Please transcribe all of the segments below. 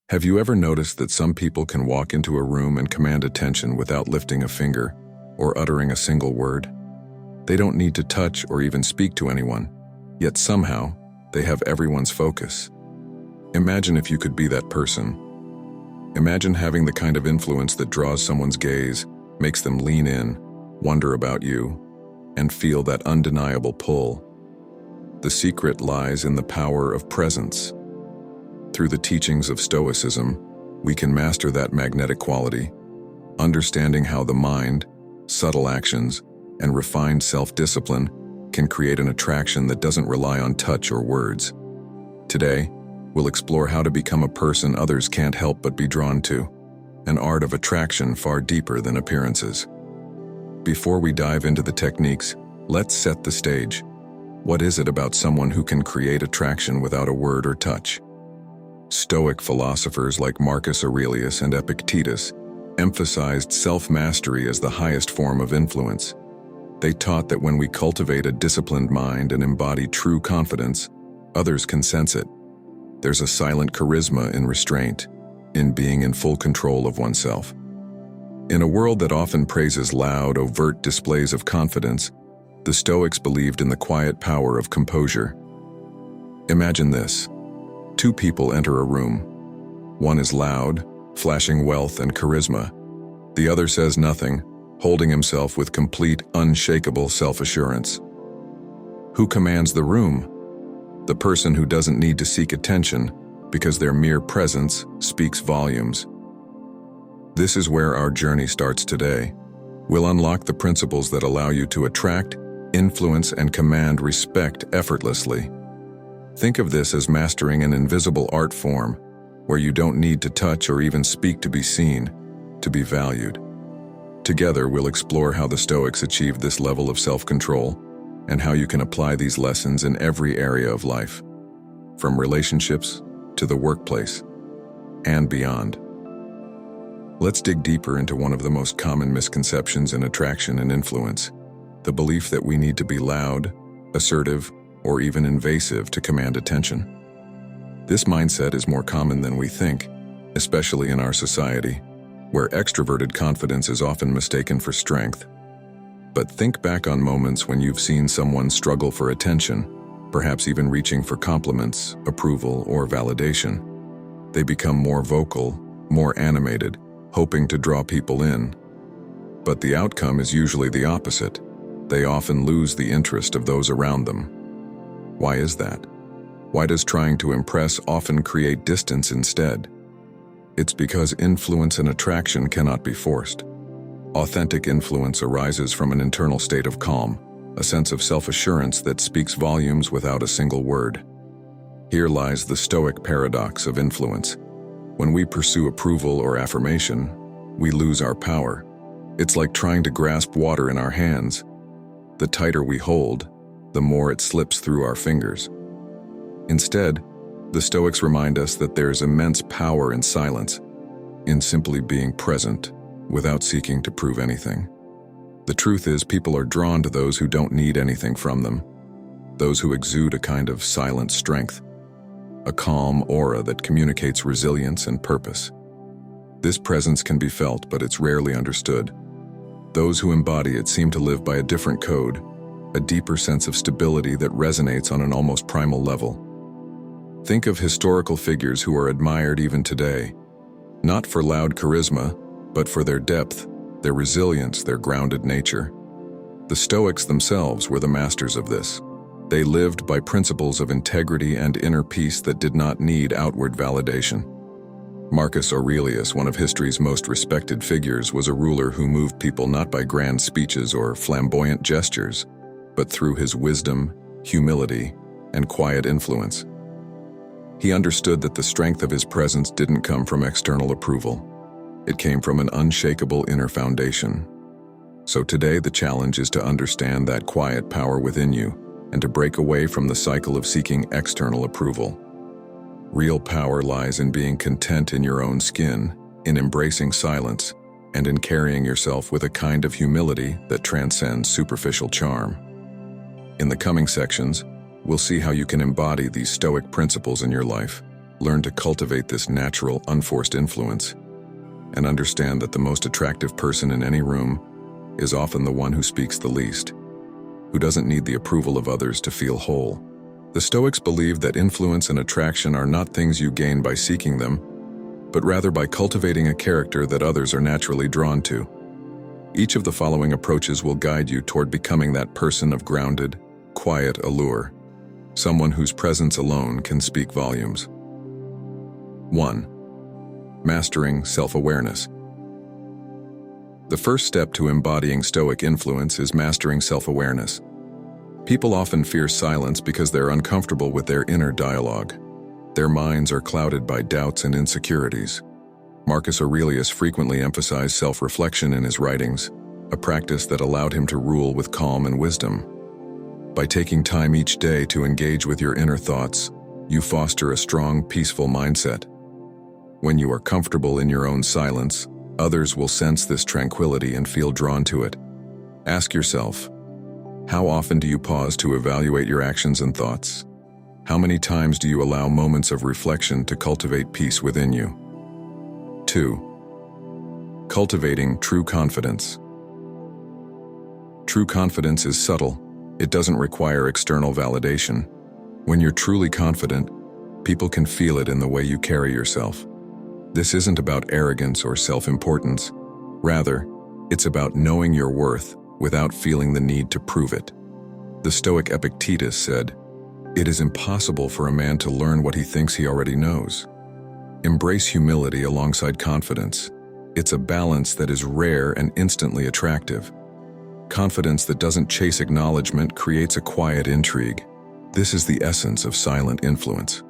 Have you ever noticed that some people can walk into a room and command attention without lifting a finger or uttering a single word? They don't need to touch or even speak to anyone, yet somehow they have everyone's focus. Imagine if you could be that person. Imagine having the kind of influence that draws someone's gaze, makes them lean in, wonder about you, and feel that undeniable pull. The secret lies in the power of presence. Through the teachings of Stoicism, we can master that magnetic quality, understanding how the mind, subtle actions, and refined self-discipline can create an attraction that doesn't rely on touch or words. Today, we'll explore how to become a person others can't help but be drawn to, an art of attraction far deeper than appearances. Before we dive into the techniques, let's set the stage. What is it about someone who can create attraction without a word or touch? Stoic philosophers like Marcus Aurelius and Epictetus emphasized self-mastery as the highest form of influence. They taught that when we cultivate a disciplined mind and embody true confidence, others can sense it. There's a silent charisma in restraint, in being in full control of oneself. In a world that often praises loud, overt displays of confidence, the Stoics believed in the quiet power of composure. Imagine this. Two people enter a room. One is loud, flashing wealth and charisma. The other says nothing, holding himself with complete, unshakable self-assurance. Who commands the room? The person who doesn't need to seek attention because their mere presence speaks volumes. This is where our journey starts today. We'll unlock the principles that allow you to attract, influence, and command respect effortlessly. Think of this as mastering an invisible art form, where you don't need to touch or even speak to be seen, to be valued. Together, we'll explore how the Stoics achieved this level of self-control, and how you can apply these lessons in every area of life, from relationships to the workplace, and beyond. Let's dig deeper into one of the most common misconceptions in attraction and influence, the belief that we need to be loud, assertive, or even invasive to command attention. This mindset is more common than we think, especially in our society, where extroverted confidence is often mistaken for strength. But think back on moments when you've seen someone struggle for attention, perhaps even reaching for compliments, approval, or validation. They become more vocal, more animated, hoping to draw people in. But the outcome is usually the opposite. They often lose the interest of those around them. Why is that? Why does trying to impress often create distance instead? It's because influence and attraction cannot be forced. Authentic influence arises from an internal state of calm, a sense of self-assurance that speaks volumes without a single word. Here lies the Stoic paradox of influence. When we pursue approval or affirmation, we lose our power. It's like trying to grasp water in our hands. The tighter we hold, the more it slips through our fingers. Instead, the Stoics remind us that there's immense power in silence, in simply being present without seeking to prove anything. The truth is, people are drawn to those who don't need anything from them, those who exude a kind of silent strength, a calm aura that communicates resilience and purpose. This presence can be felt, but it's rarely understood. Those who embody it seem to live by a different code, a deeper sense of stability that resonates on an almost primal level. Think of historical figures who are admired even today, not for loud charisma, but for their depth, their resilience, their grounded nature. The Stoics themselves were the masters of this. They lived by principles of integrity and inner peace that did not need outward validation. Marcus Aurelius, one of history's most respected figures, was a ruler who moved people not by grand speeches or flamboyant gestures, but through his wisdom, humility, and quiet influence. He understood that the strength of his presence didn't come from external approval. It came from an unshakable inner foundation. So today the challenge is to understand that quiet power within you and to break away from the cycle of seeking external approval. Real power lies in being content in your own skin, in embracing silence, and in carrying yourself with a kind of humility that transcends superficial charm. In the coming sections, we'll see how you can embody these Stoic principles in your life, Learn to cultivate this natural, unforced influence, and understand that the most attractive person in any room is often the one who speaks the least, who doesn't need the approval of others to feel whole. The Stoics believe that influence and attraction are not things you gain by seeking them, but rather by cultivating a character that others are naturally drawn to. Each of the following approaches will guide you toward becoming that person of grounded, quiet allure, someone whose presence alone can speak volumes. 1. Mastering self-awareness. The first step to embodying Stoic influence is mastering self-awareness. People often fear silence because they're uncomfortable with their inner dialogue. Their minds are clouded by doubts and insecurities. Marcus Aurelius frequently emphasized self-reflection in his writings, a practice that allowed him to rule with calm and wisdom. By taking time each day to engage with your inner thoughts, you foster a strong, peaceful mindset. When you are comfortable in your own silence, others will sense this tranquility and feel drawn to it. Ask yourself, how often do you pause to evaluate your actions and thoughts? How many times do you allow moments of reflection to cultivate peace within you? 2. Cultivating true confidence. True confidence is subtle. It doesn't require external validation. When you're truly confident, people can feel it in the way you carry yourself. This isn't about arrogance or self-importance. Rather, it's about knowing your worth without feeling the need to prove it. The Stoic Epictetus said, "It is impossible for a man to learn what he thinks he already knows." Embrace humility alongside confidence. It's a balance that is rare and instantly attractive. Confidence that doesn't chase acknowledgement creates a quiet intrigue. This is the essence of silent influence.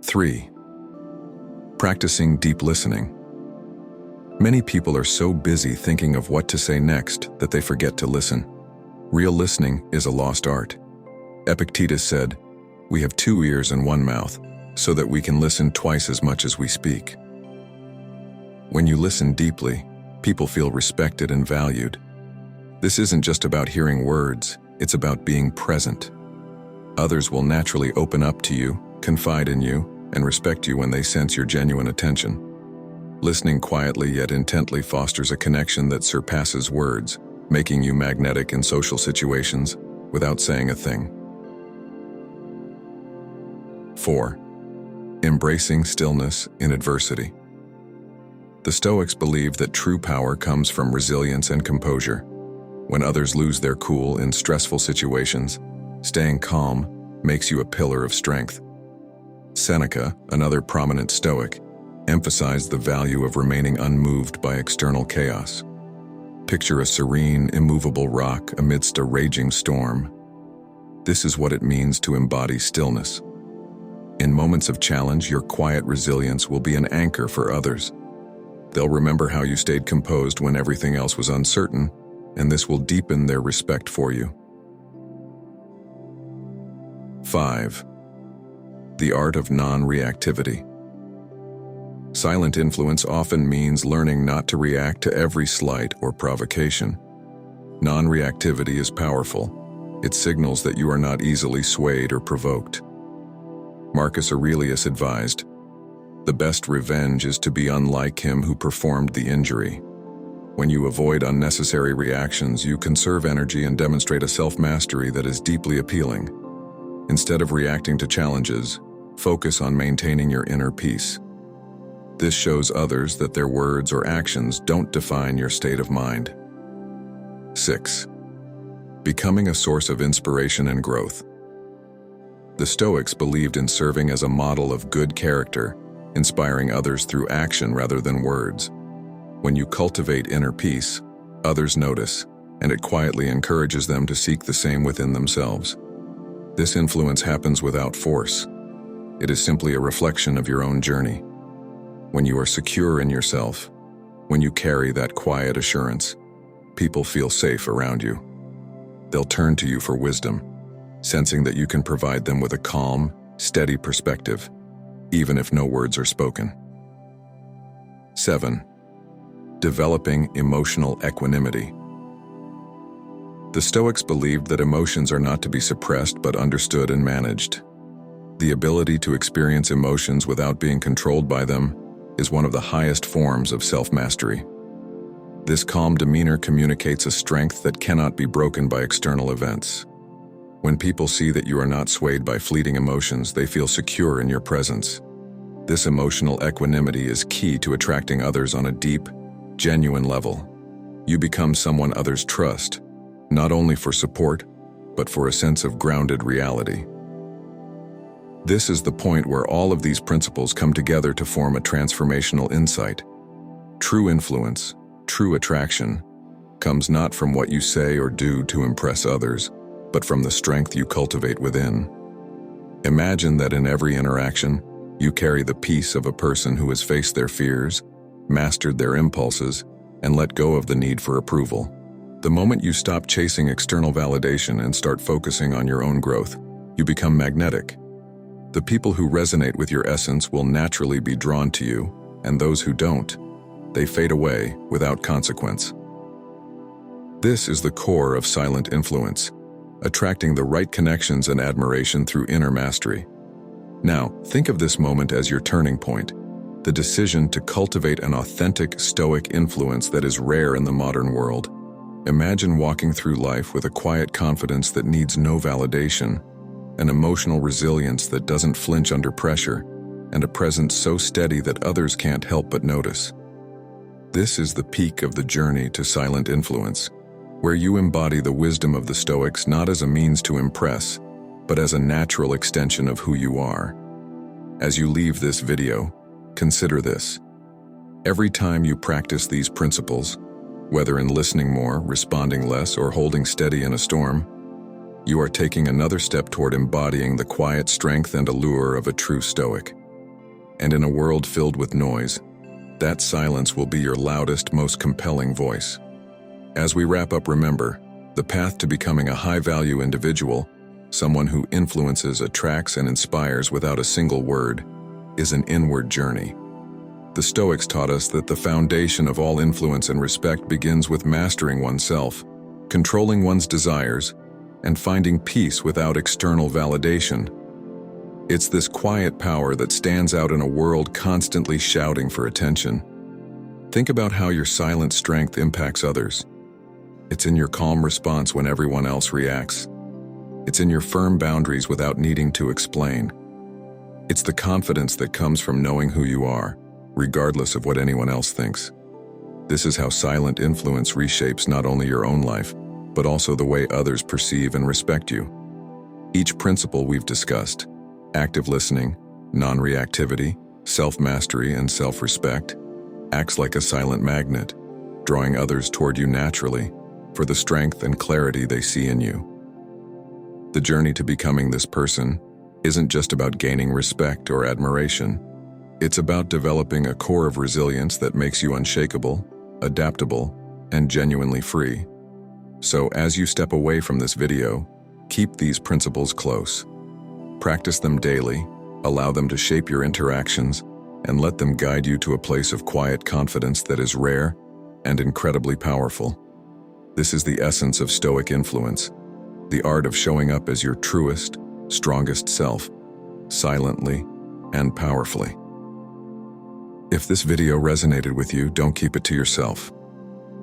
3. Practicing deep listening. Many people are so busy thinking of what to say next that they forget to listen. Real listening is a lost art. Epictetus said, "We have 2 ears and 1 mouth, so that we can listen twice as much as we speak." When you listen deeply, people feel respected and valued. This isn't just about hearing words, it's about being present. Others will naturally open up to you, confide in you, and respect you when they sense your genuine attention. Listening quietly yet intently fosters a connection that surpasses words, making you magnetic in social situations without saying a thing. 4. Embracing stillness in adversity. The Stoics believe that true power comes from resilience and composure. When others lose their cool in stressful situations, staying calm makes you a pillar of strength. Seneca, another prominent Stoic, emphasized the value of remaining unmoved by external chaos. Picture a serene, immovable rock amidst a raging storm. This is what it means to embody stillness. In moments of challenge, your quiet resilience will be an anchor for others. They'll remember how you stayed composed when everything else was uncertain, and this will deepen their respect for you. 5. The art of non-reactivity. Silent influence often means learning not to react to every slight or provocation. Non-reactivity is powerful. It signals that you are not easily swayed or provoked. Marcus Aurelius advised, "The best revenge is to be unlike him who performed the injury." When you avoid unnecessary reactions, you conserve energy and demonstrate a self-mastery that is deeply appealing. Instead of reacting to challenges, focus on maintaining your inner peace. This shows others that their words or actions don't define your state of mind. 6. Becoming a source of inspiration and growth. The Stoics believed in serving as a model of good character, inspiring others through action rather than words. When you cultivate inner peace, others notice, and it quietly encourages them to seek the same within themselves. This influence happens without force. It is simply a reflection of your own journey. When you are secure in yourself, when you carry that quiet assurance, people feel safe around you. They'll turn to you for wisdom, sensing that you can provide them with a calm, steady perspective, even if no words are spoken. 7. Developing emotional equanimity. The Stoics believed that emotions are not to be suppressed but understood and managed. The ability to experience emotions without being controlled by them is one of the highest forms of self-mastery. This calm demeanor communicates a strength that cannot be broken by external events. When people see that you are not swayed by fleeting emotions, they feel secure in your presence. This emotional equanimity is key to attracting others on a deep, genuine level. You become someone others trust, not only for support, but for a sense of grounded reality. This is the point where all of these principles come together to form a transformational insight. True influence, true attraction, comes not from what you say or do to impress others, but from the strength you cultivate within. Imagine that in every interaction, you carry the peace of a person who has faced their fears, mastered their impulses, and let go of the need for approval. The moment you stop chasing external validation and start focusing on your own growth, you become magnetic. The people who resonate with your essence will naturally be drawn to you, and those who don't, they fade away without consequence. This is the core of silent influence, attracting the right connections and admiration through inner mastery. Now, think of this moment as your turning point, the decision to cultivate an authentic Stoic influence that is rare in the modern world. Imagine walking through life with a quiet confidence that needs no validation, an emotional resilience that doesn't flinch under pressure, and a presence so steady that others can't help but notice. This is the peak of the journey to silent influence, where you embody the wisdom of the Stoics not as a means to impress, but as a natural extension of who you are. As you leave this video, consider this. Every time you practice these principles, whether in listening more, responding less, or holding steady in a storm, you are taking another step toward embodying the quiet strength and allure of a true Stoic. And in a world filled with noise, that silence will be your loudest, most compelling voice. As we wrap up, remember, the path to becoming a high-value individual, someone who influences, attracts, and inspires without a single word, is an inward journey. The Stoics taught us that the foundation of all influence and respect begins with mastering oneself, controlling one's desires, and finding peace without external validation. It's this quiet power that stands out in a world constantly shouting for attention. Think about how your silent strength impacts others. It's in your calm response when everyone else reacts. It's in your firm boundaries without needing to explain. It's the confidence that comes from knowing who you are, regardless of what anyone else thinks. This is how silent influence reshapes not only your own life, but also the way others perceive and respect you. Each principle we've discussed, active listening, non-reactivity, self-mastery, and self-respect, acts like a silent magnet, drawing others toward you naturally for the strength and clarity they see in you. The journey to becoming this person isn't just about gaining respect or admiration. It's about developing a core of resilience that makes you unshakable, adaptable, and genuinely free. So as you step away from this video, keep these principles close. Practice them daily, allow them to shape your interactions, and let them guide you to a place of quiet confidence that is rare and incredibly powerful. This is the essence of Stoic influence, the art of showing up as your truest, strongest self, silently and powerfully. If this video resonated with you, don't keep it to yourself.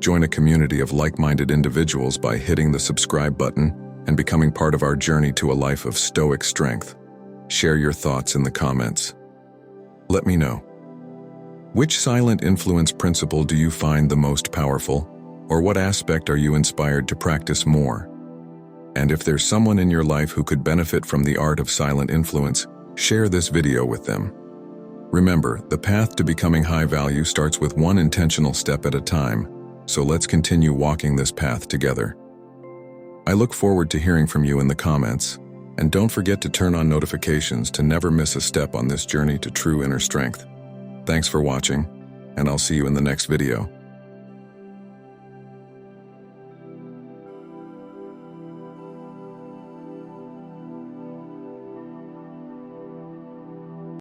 Join a community of like-minded individuals by hitting the subscribe button and becoming part of our journey to a life of Stoic strength. Share your thoughts in the comments. Let me know. Which silent influence principle do you find the most powerful, or what aspect are you inspired to practice more? And if there's someone in your life who could benefit from the art of silent influence, share this video with them. Remember, the path to becoming high value starts with one intentional step at a time, so let's continue walking this path together. I look forward to hearing from you in the comments, and don't forget to turn on notifications to never miss a step on this journey to true inner strength. Thanks for watching, and I'll see you in the next video.